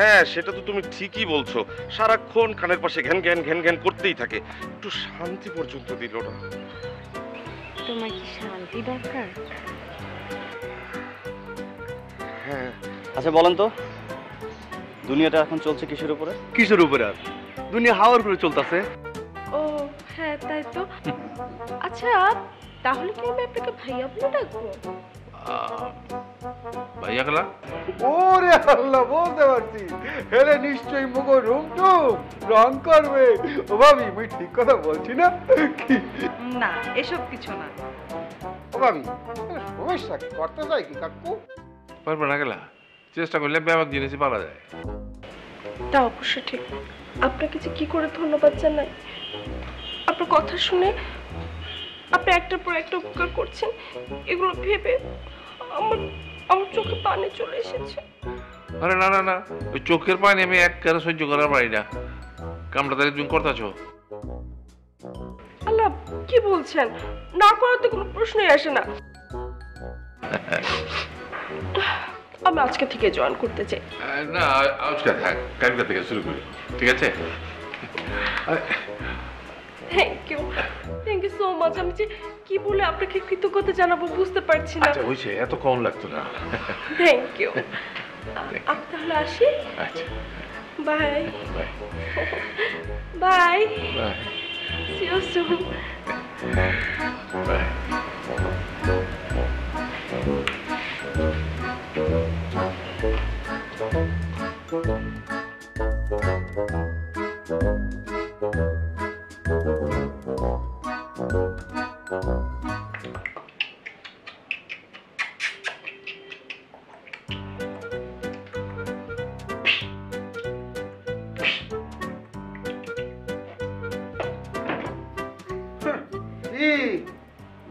হ্যাঁ, সেটা তো তুমি ঠিকই বলছো। সারাক্ষণ কানের পাশে ঘ্যান ঘ্যান ঘ্যান ঘ্যান করতেই থাকে, একটু শান্তি পর্যন্ত দিল না। তোমার কি শান্তি দরকার? হ্যাঁ। আচ্ছা বলেন তো, দুনিয়াটা এখন চলছে কিসের উপরে? কিসের উপরে? আর দুনিয়া হাওয়ার উপরে চলতেছে। ও হ্যাঁ, তাই তো। আচ্ছা, তাহলে কি আমি আপনাকে ভাইয়া বলে ডাকবো? ভাইয়া গেলা? ওরে আল্লাহ, বলতে পারছি হেলে নিশ্চয়ই মুখ রুমটুম রং করবে। ও ভাবি, মুই ঠিক কথা বলছি না? না, এসব কিছু না। ও ভাবি, সমস্যা কি করতে চাই কি কাকু? পারবে না গেলা? চেষ্টা করলে ব্যাপার জিনিসই পারা যায়। তা অবশ্য ঠিক। আপনাকে যে কি করে ধন্যবাদ জানাই। আপনার কথা শুনে আপনি একটার পর একটা উপকার করছেন, এগুলো ভেবে আমার আমার চোখে পানি চলে এসেছে। আরে না না না, ওই চোখের পানি আমি এক কারে সহ্য করার পারি না। কামটা তাহলে তুমি করতেছো? আল্লাহ, কি বলছেন? না করার তো কোনো প্রশ্নই আসে না। আমি আজকে থেকে জয়েন করতে চাই। না, আজকে থাক, কালকে থেকে শুরু করি, ঠিক আছে? Thank you so much. আমি যে কি বলে আপনাকে কৃতজ্ঞতা জানাবো বুঝতে পারছি না। আচ্ছা হয়েছে, এত কম লাগতো না। Thank you. আমি তাহলে আসি। আচ্ছা, bye bye bye. Bye see you soon. Bye.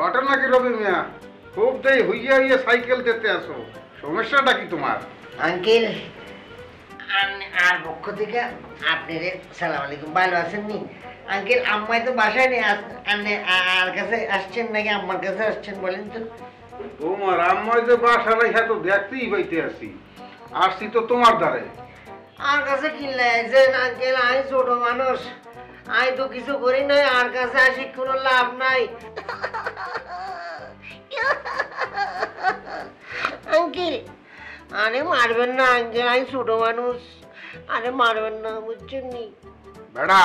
ঘটনা কি রবি মিয়া? খুব দেই হইয়া হইয়া সাইকেল দিতে আসো, সমস্যাটা কি তোমার? আঙ্কেল, আর পক্ষ থেকে আপনার সালাম আলাইকুম, ভালো আছেন নি? আঙ্কেল, আম্মাই তো বাসায় নেই, আর কাছে আসছেন নাকি আম্মার কাছে আসছেন বলেন তো? তোমার আম্মাই যে বাসা নাই হ্যাঁ তো দেখতেই পাইতে আসি, আসছি তো তোমার দ্বারে। আর কাছে কিনলে যে আঙ্কেল, আমি ছোট মানুষ, আমি তো কিছু করি নাই, আর কাছে আসি কোনো লাভ নাই। আঙ্কেল, আরে মারবেন না আঙ্কেল, আমি ছোট মানুষ, আরে মারবেন না, বুঝছেন নি? বেড়া,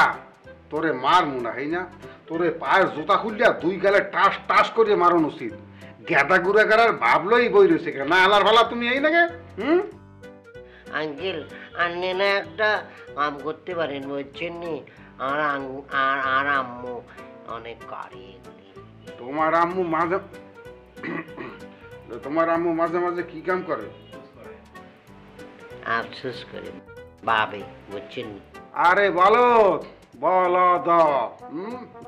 তোরে মার মুনা হই না, তোরে পায়ের জুতা খুললিয়া দুই গালে টাস টাস করে মারন উচিত। গেদা গুড়া করার ভাবলই বই রয়েছে কেন না? আলার ভালা তুমি এই নাকি? আঙ্কেল, আন্নে না একটা কাম করতে পারেন, বুঝছেন নি? আর আম্মু অনেক কারি। তোমার আম্মু মাঝে মাঝে মাঝে কি কাম করে? আফসোস করে বাবে, বুঝছেন নি? আরে বলো বলদ,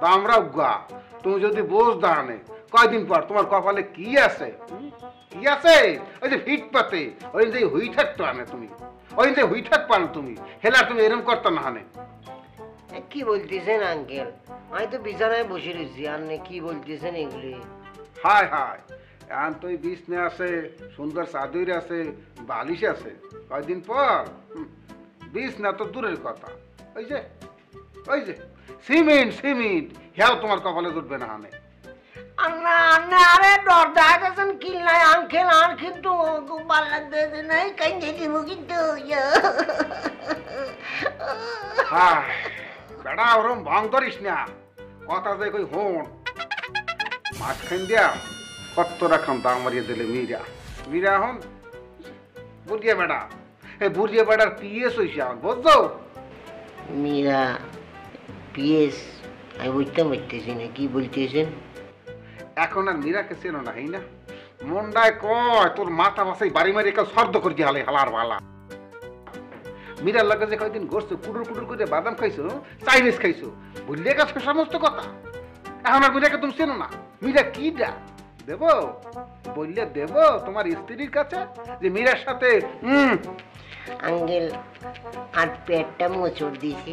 দামরা উগা, তুমি যদি বোঝ দাঁড়ানে কয়দিন পর তোমার কপালে কি আছে? কি আছে? ওই যে ফিট পাতে ওই যে হুই থাকতো আনে তুমি, ওই যে হুই থাক পান তুমি, হেলা তুমি এরম করতো না হানে। কি বলতেছেন আঙ্কেল? আমি তো বিছানায় বসে রয়েছি, আপনি কি বলতেছেন এগুলি? হায় হায়, এখন তো বিছনে আছে, সুন্দর চাদর আছে, বালিশ আছে, কয়দিন পর বিছনা তো দূরের কথা, ওই যে সিমেন্ট হ্যাঁ তোমার কপালে জুটবে না হানে। আরে ডর দেখাচ্ছেন কি নাই আঙ্কেল, আর কিন্তু খুব ভালো লাগতেছে নাই, কাইন্ডে দিব কিন্তু। হ্যাঁ বেড়া, ওরম ভং করিস না, কথা যে কই হন মাঝখান দিয়া কত রাখাম দাম মারিয়ে দিলে মীরা এখন বুড়িয়া বেড়া, এই বুড়িয়া বেড়ার পিএস হয়েছে এখন, বুঝছো? মীরা পিএস? আমি বুঝতে পারতেছি না কি বলতেছেন। এখন আর মীরাকে চেনো না, হই না? মন্ডায় কয় তোর মাথা বাসাই বাড়ি মারি একা শর্দ করে দিয়ে হালার ভালা। মীরার লাগে যে কয়দিন ঘুরছো, কুটুর কুটুর করে বাদাম খাইছো, চাইনিজ খাইছো, ভুললে গেছো সমস্ত কথা। এখন আর মীরাকে তুমি চেনো না। মীরা কি ডা দেব বললে দেব তোমার স্ত্রীর কাছে যে মীরার সাথে আঙ্কেল, আর পেটটা মোচড় দিয়েছি,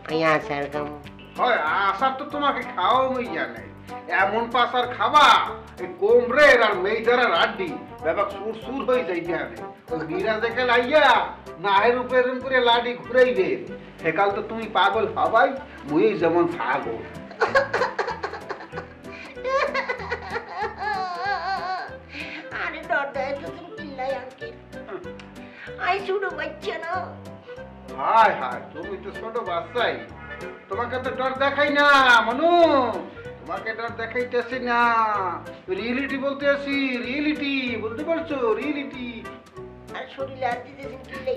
আমি আসার কাম হয়। আসার তো তোমাকে খাওয়াও মইয়া নেই, এমন পাসার খাবা এই কোমরের আর মেইদারের আড্ডি বাবা সুর সুর হয়ে যাই জানে ওই মীরা দেখে লাইয়া নাহের উপরে এরকম করে লাডি ঘুরাইবে সেকাল তো তুমি পাগল হবাই মুই যেমন পাগল। আরে ডর দেয় তো তুমি চিল্লাই আঙ্কেল আই ছোট বাচ্চা না। হায় হায় তুমি তো ছোট বাচ্চাই, তোমাকে তো ডর দেখাই না মনু, তোমাকে ডর দেখাইতেছি না, রিয়েলিটি বলতে আসি, রিয়েলিটি বলতে পারছো, রিয়েলিটি। আর শরীরে হাত দিতেছেন চিল্লাই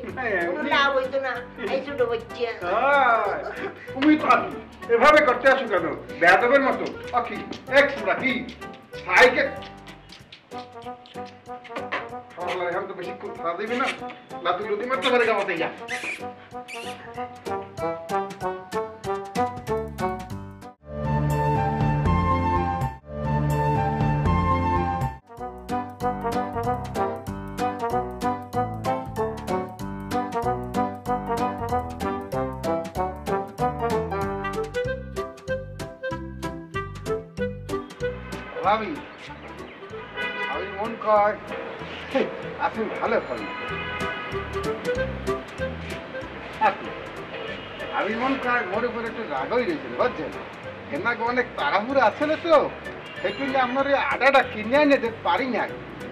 কোনো লাভ হইতো না, আই ছোট বাচ্চা। তুমি তো এভাবে করতে আসো কেন বেয়াদবের মতো? অকি এক সুরা কি সাইকে খাওয়া এখন তো বেশি খাওয়া দিবি না, লাতু লুতি মারতে পারে গামাতে যা। ভাবি আমি মন কয় আপনি ভালো করেন, আমি মন কয় মোর উপরে একটু রাগই রয়েছিল বুঝছেন, এনাকে অনেক তাড়াহুড়ো আছে না তো সেটু আপনার ওই আটাটা কিনে এনে দিতে পারি না,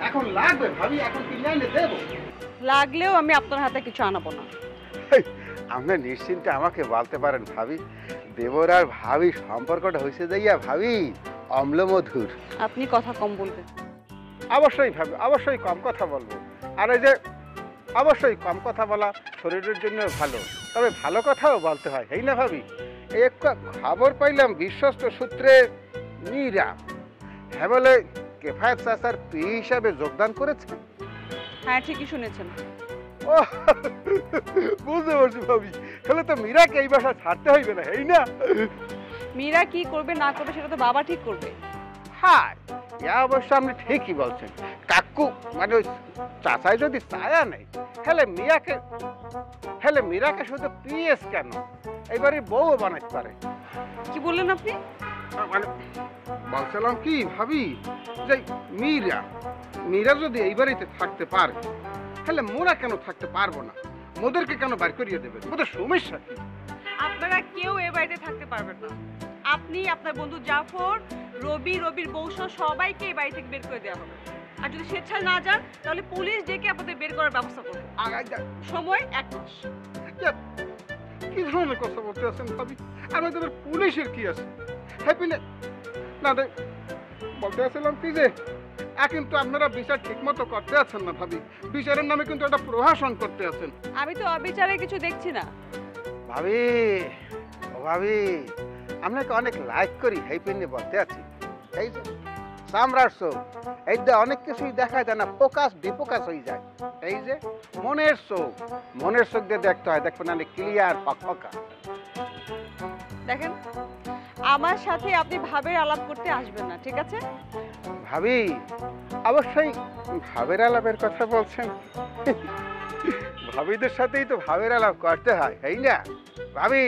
এখন লাগবে ভাবি, এখন কিনে এনে দেবো। লাগলেও আমি আপনার হাতে কিছু আনাবো না। আপনি নিশ্চিন্তে আমাকে বলতে পারেন ভাবি, দেবর আর ভাবি সম্পর্কটা হয়েছে যাইয়া ভাবি অম্লমধুর। আপনি কথা কম বলবেন। অবশ্যই ভাবি, অবশ্যই কম কথা বলবো, আর এই যে অবশ্যই কম কথা বলা শরীরের জন্য ভালো, তবে ভালো কথাও বলতে হয়, এই না ভাবি? এই এক খবর পাইলাম বিশ্বস্ত সূত্রে মীরা হ্যাঁ বলে কেফায়েত চাচার পি হিসাবে যোগদান করেছে। হ্যাঁ ঠিকই শুনেছেন। ও বুঝতে পারছি ভাবি, তাহলে তো মীরাকে এই বাসা ছাড়তে হইবে না, এই না? মীরা কি করবে না করবে সেটা তো বাবা ঠিক করবে। হ্যাঁ ইয়া অবশ্য আপনি ঠিকই বলছেন, কাকু মানে ওই চাচাই যদি চায়া নেই হেলে মীরাকে শুধু পিএস কেন এইবারে বউও বানাইতে পারে। কি বললেন আপনি? মানে বলছিলাম কি ভাবি যে মীরা যদি এই বাড়িতে থাকতে পারে তাহলে মোরা কেন থাকতে পারবো না? মোদেরকে কেন বার করিয়ে দেবেন? ওদের সমস্যা কি? আপনারা কেউ এ বাড়িতে থাকতে পারবেন না। আপনি, আপনার বন্ধু জাফর, রবির বউ সহ সবাইকে এই বাড়ি থেকে বের করে দেওয়া হবে। আর যদি স্বেচ্ছায় না যান তাহলে পুলিশ ডেকে আপনাদের বের করার ব্যবস্থা করবে। সময় 1 মাস। কি ধরনের কথা বলতে আছেন ভাবি? আমাদের পুলিশের কি আছে? হ্যাপিনে না বলতে আসছিলাম কি যে কিন্তু আপনারা বিচার ঠিক মতো করতে আছেন না ভাবি, বিচারের নামে কিন্তু একটা প্রহসন করতে আছেন। আমি তো অবিচারে কিছু দেখছি না। ভাবি ও ভাবি আপনাকে অনেক লাইক করি, হ্যাপিনে বলতে আছি। এই যে সামরার চোখ, এই যে অনেক কিছুই দেখা যায় না, ফোকাস ডিফোকাস হয়ে যায়। এই যে মনের চোখ দিয়ে দেখতে হয়, দেখবেন না ক্লিয়ার পাকা। দেখেন আমার সাথে আপনি ভাবের আলাপ করতে আসবেন না, ঠিক আছে? ভাবি অবশ্যই ভাবের আলাপের কথা বলছেন, ভাবিদের সাথেই তো ভাবের আলাপ করতে হয়, তাই না? ভাবি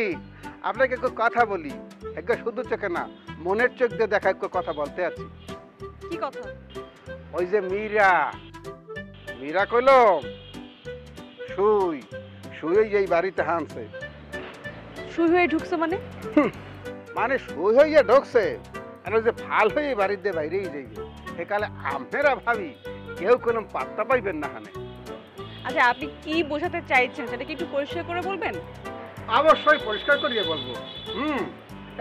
আপনাকে একটু কথা বলি, একটু শুধু চোখে না মনের চোখ দিয়ে দেখা একটু কথা বলতে আছি। কি কথা? ওই যে মীরা কইল শুই এই বাড়িতে হানছে। শুই হয়ে ঢুকছে মানে? মানে শুই হইয়া ঢুকছে, আর ওই যে ফাল হয়ে বাড়িতে বাইরেই যাইবে, সেকালে আপনারা ভাবি কেউ কোনো পাত্তা পাইবেন না। হানে আচ্ছা আপনি কি বোঝাতে চাইছেন সেটা কি একটু পরিষ্কার করে বলবেন? অবশ্যই পরিষ্কার করিয়ে বলবো।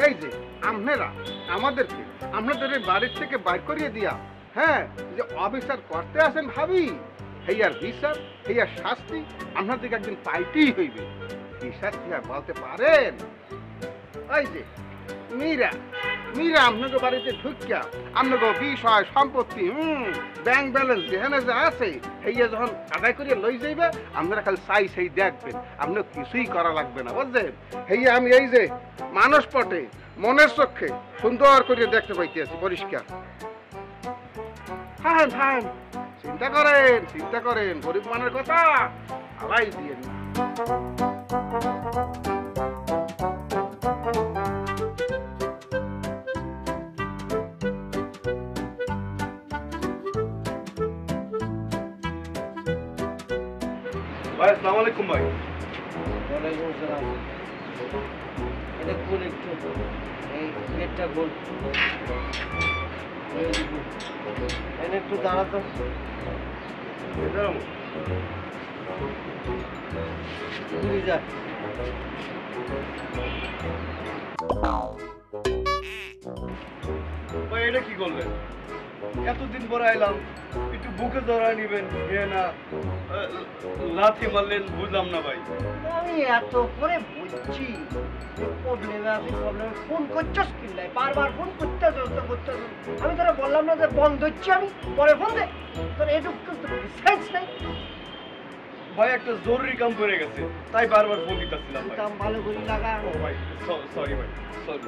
এই যে আপনারা আমাদেরকে আপনাদের এই বাড়ির থেকে বাইর করিয়ে দিয়া হ্যাঁ যে অবিচার করতে আসেন ভাবি, হেয়ার বিচার হেয়ার শাস্তি আপনাদেরকে একদিন পাইতেই হইবে। কি শাস্তি আর বলতে পারেন? এই যে মীরা আপনাকে বাড়িতে ঢুকিয়া আপনাকে বিষয় সম্পত্তি ব্যাংক ব্যালেন্স যেখানে যা আছে হেয়া যখন আদায় করিয়া লই যাইবে, আপনারা খালি সেই দেখবেন, আপনার কিছুই করা লাগবে না, বুঝলেন? হেয়া আমি এই যে মানুষ পটে মনের চোখে সুন্দর করে দেখতে পাইতে আছি পরিষ্কার। হ্যাঁ চিন্তা করেন গরিব মানের কথা আলাই দিয়েন না। ভাই আসসালামু আলাইকুম ভাই। ওয়ালাইকুম আসসালাম। এটা খুল একটু, এই গেটটা খুল। এনে একটু দাঁড়াতো। ঘুরে যা। ভাই এটা কি করলেন? এতদিন পরে আইলাম, একটু বুকে ধরা নিবেন, না লাথি মারলেন, বুঝলাম না ভাই। আমি এত করে বুঝছি প্রবলেমে আছি, প্রবলেমে ফোন করছস কি নাই, বারবার ফোন করতে আমি তোরা বললাম না যে বন্ধ হচ্ছে, আমি পরে ফোন দে, তোর এটুকু সেন্স নাই। ভাই একটা জরুরি কাম করে গেছে, তাই বারবার ফোন দিতেছিলাম ভাই। কাম ভালো করে লাগা। ও ভাই সরি ভাই, সরি।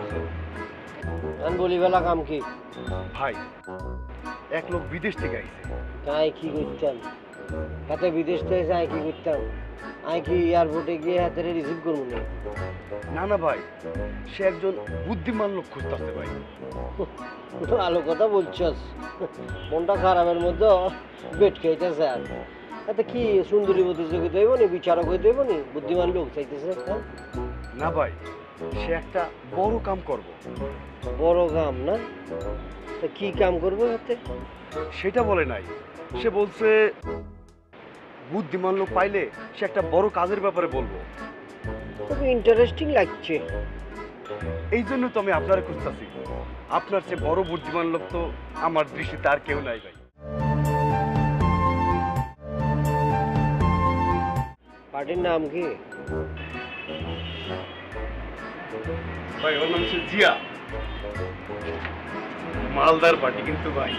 আমি বলি বেলা কাম কি? ভাই এক লোক বিদেশ থেকে আইছে। তাই কি করতাম? হাতে বিদেশ থেকে যাই কি করতাম? আমি কি এয়ারপোর্টে গিয়ে হাতে রিসিভ করবো না? না ভাই, সে একজন বুদ্ধিমান লোক খুঁজতেছে ভাই। ভালো কথা বলছস, মনটা খারাপের মধ্যে বেট খাইতেছে। আর এতে কি সুন্দরী প্রতিযোগিতা হইব নি, বিচারক হইতে হইব নি, বুদ্ধিমান লোক চাইতেছে। না ভাই, সে একটা বড় কাম করব। বড় কাম না? তা কি কাম করবো হাতে? সেটা বলে নাই, সে বলছে বুদ্ধিমান লোক পাইলে সে একটা বড় কাজের ব্যাপারে বলবো। খুব ইন্টারেস্টিং লাগছে। এই জন্য তো আমি আপনারা খুঁজতেছি। আপনার চেয়ে বড় বুদ্ধিমান লোক তো আমার দৃষ্টিতে আর কেউ নাই ভাই। পার্টির নাম কি? ভাই ওর নাম হচ্ছে জিয়া। মালদার পার্টি কিন্তু ভাই।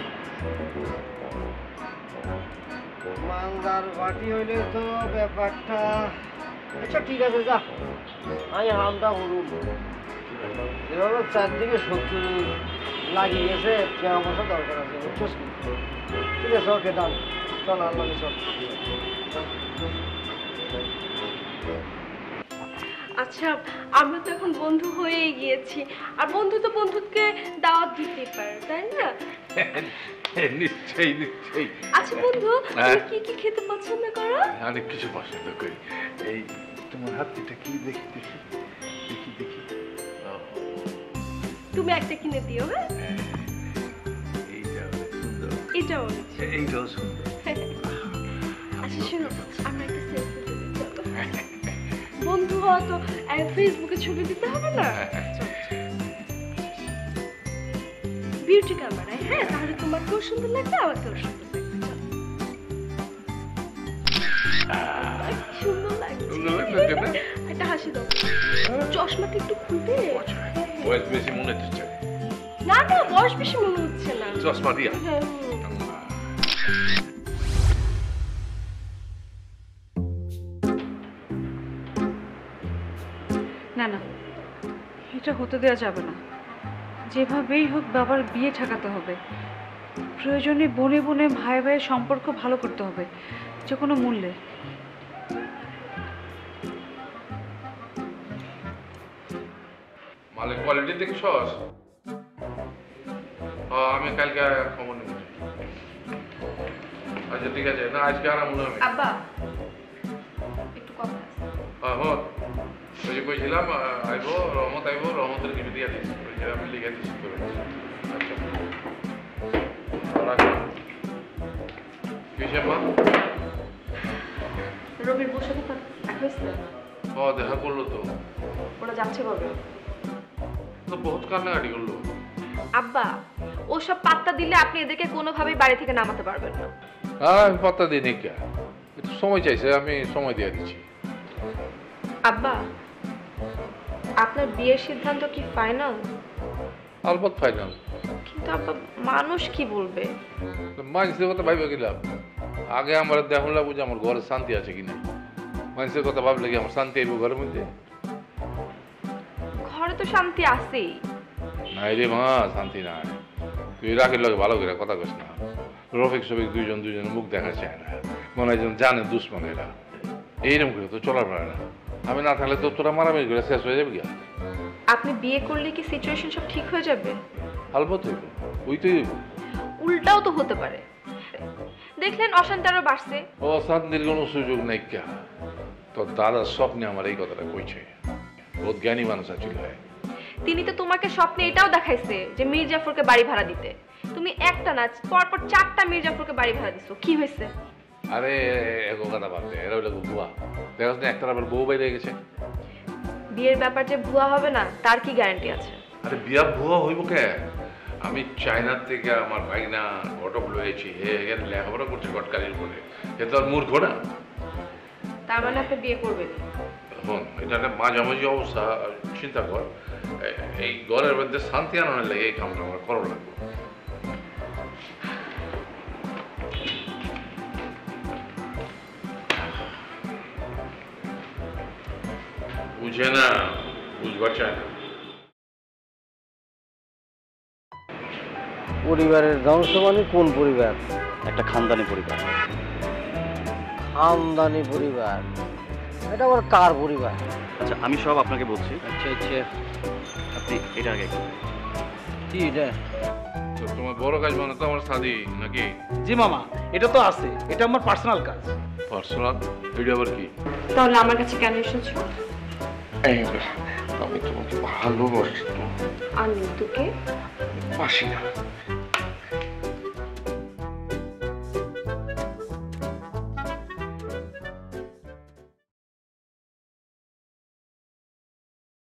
মালদার পার্টি হইলে তো ব্যাপারটা, আচ্ছা ঠিক আছে, যা আমি হামটা হরুম। এভাবে চারদিকে শত্রু লাগিয়ে গেছে, কেমন বসা দরকার আছে, বুঝছিস? ঠিক আছে, ওকে ডান, চল আল্লাহ চল। আচ্ছা, আমরা তো এখন বন্ধু হয়েই গিয়েছি, আর বন্ধু তো বন্ধুকে দাওয়াত দিতে পারে, তাই না? নিশ্চয়ই নিশ্চয়ই। আচ্ছা বন্ধু, তুমি কি কি খেতে পছন্দ করো? অনেক কিছু পছন্দ করি। এই তোমার হাতটা কি দেখি দেখি দেখি দেখি। তুমি একটা কিনে দিও। হ্যাঁ, এইটা অনেক সুন্দর, এটাও। এইটাও সুন্দর। আচ্ছা শোনো, আমরা একটা সেলফি তুলি, চলো। বন্ধু হওয়া তো ফেসবুকে ছবি দিতে হবে না? বিউটি ক্যামেরায়, হ্যাঁ, তাহলে তোমাকেও সুন্দর লাগবে, আমাকেও সুন্দর লাগবে। সুন্দর লাগছে। একটা হাসি দাও। চশমাটা একটু খুলবে? বয়স বেশি মনে হচ্ছে না না, বয়স বেশি মনে হচ্ছে না। চশমা দিয়া। হ্যাঁ। না না, এটা হতে দেওয়া যাবে না। যেভাবেই হোক বাবার বিয়ে ঠেকাতে হবে। প্রয়োজনে বনে বনে ভাই ভাইয়ের সম্পর্ক ভালো করতে হবে, যে কোনো মূল্যে। মালের কোয়ালিটি দেখছস? আমি কালকে খবর নেব। আচ্ছা ঠিক আছে, না আজকে আর মনে হবে। আব্বা একটু কথা আছে। হ্যাঁ, ওই যে কইছিলাম আইব, রহমত আইব, রহমতের কিছু দিয়ে দিস, আমি লিখে দিচ্ছি করে। আচ্ছা কিসে মা? রবির বউর সাথে দেখা হয়েছে? দেখা করলো তো। ওরা যাচ্ছে কবে? তো বহুত কান্নাকাটি করলো। আব্বা, ওসব পাত্তা দিলে আপনি এদেরকে কোনোভাবেই বাড়ি থেকে নামাতে পারবেন না। আমি পাত্তা দিই নি, কে একটু সময় চাইছে, আমি সময় দিয়ে দিচ্ছি। আব্বা, আপনার বিয়ের সিদ্ধান্ত কি ফাইনাল? আলবত ফাইনাল। কিন্তু আব্বা, মানুষ কি বলবে? মানুষের কথা ভাইবে গেলাম, আগে আমার দেখুন লাগবো যে আমার ঘরে শান্তি আছে কিনা। মানুষের কথা ভাবলে কি আমার শান্তি আইব ঘরের মধ্যে? ঘরে তো শান্তি আছেই। নাই রে মা, শান্তি নাই। তুই রাখির লগে ভালো করে কথা কস না। রফিক সফিক দুইজন মুখ দেখা চায় না, মনে হয় যেন জানে দুশ্মন এরা। এইরকম করে তো চলার পারে না। আমি না থাকলে তো তোরা মারামারি করে শেষ হয়ে যাবে গিয়া। আপনি বিয়ে করলে কি সিচুয়েশন সব ঠিক হয়ে যাবে? আলবত হইব, ওই তো হইব। উল্টাও তো হতে পারে। দেখলেন অশান্তি আরো বাড়ছে। অশান্তির কোনো সুযোগ নাই কে? তোর দাদার স্বপ্নে আমার এই কথাটা কইছে। বহুত জ্ঞানী মানুষ আছিল। তিনি তো তোমাকে স্বপ্নে এটাও দেখাইছে যে মীর জাফরকে বাড়ি ভাড়া দিতে। তুমি একটা না পরপর 4টা মীর জাফরকে বাড়ি ভাড়া দিছো, কি হয়েছে? আরে এগো কথা বাদে, এরা হইলো ভুয়া। দেখাস না একটা আবার বউ বাইরে গেছে। বিয়ের ব্যাপার যে ভুয়া হবে না তার কি গ্যারান্টি আছে? আরে বিয়া ভুয়া হইব কে? আমি চায়না থেকে আমার ভাইনা ঘটক লয়েছি, এখানে লেখাপড়া করছে গটকালির বলে। এ তো আর মূর্খ না। তার মানে আপনি বিয়ে করবেন? এখন এটা একটা মাঝামাঝি অবস্থা। চিন্তা কর, এই ঘরের মধ্যে শান্তি আনানোর লাগে এই কামটা আমার করা লাগবে। বুঝে না, বুঝবার চায় না। পরিবারের ধ্বংস মানে কোন পরিবার? একটা খানদানি পরিবার। খানদানি পরিবার? এটা আবার কার পরিবার? আচ্ছা আমি সব আপনাকে বলছি, আচ্ছা আচ্ছা, আপনি এটা আগে কি এটা? তো তোমার বড় কাজ মানে তো আমার শাদি নাকি? জি মামা, এটা তো আছে, এটা আমার পার্সোনাল কাজ। পার্সোনাল? এটা আবার কি? তাহলে আমার কাছে কেন এসেছো? আমি তোমাকে ভালোবাসি তো। আমি তোকে বাসি না।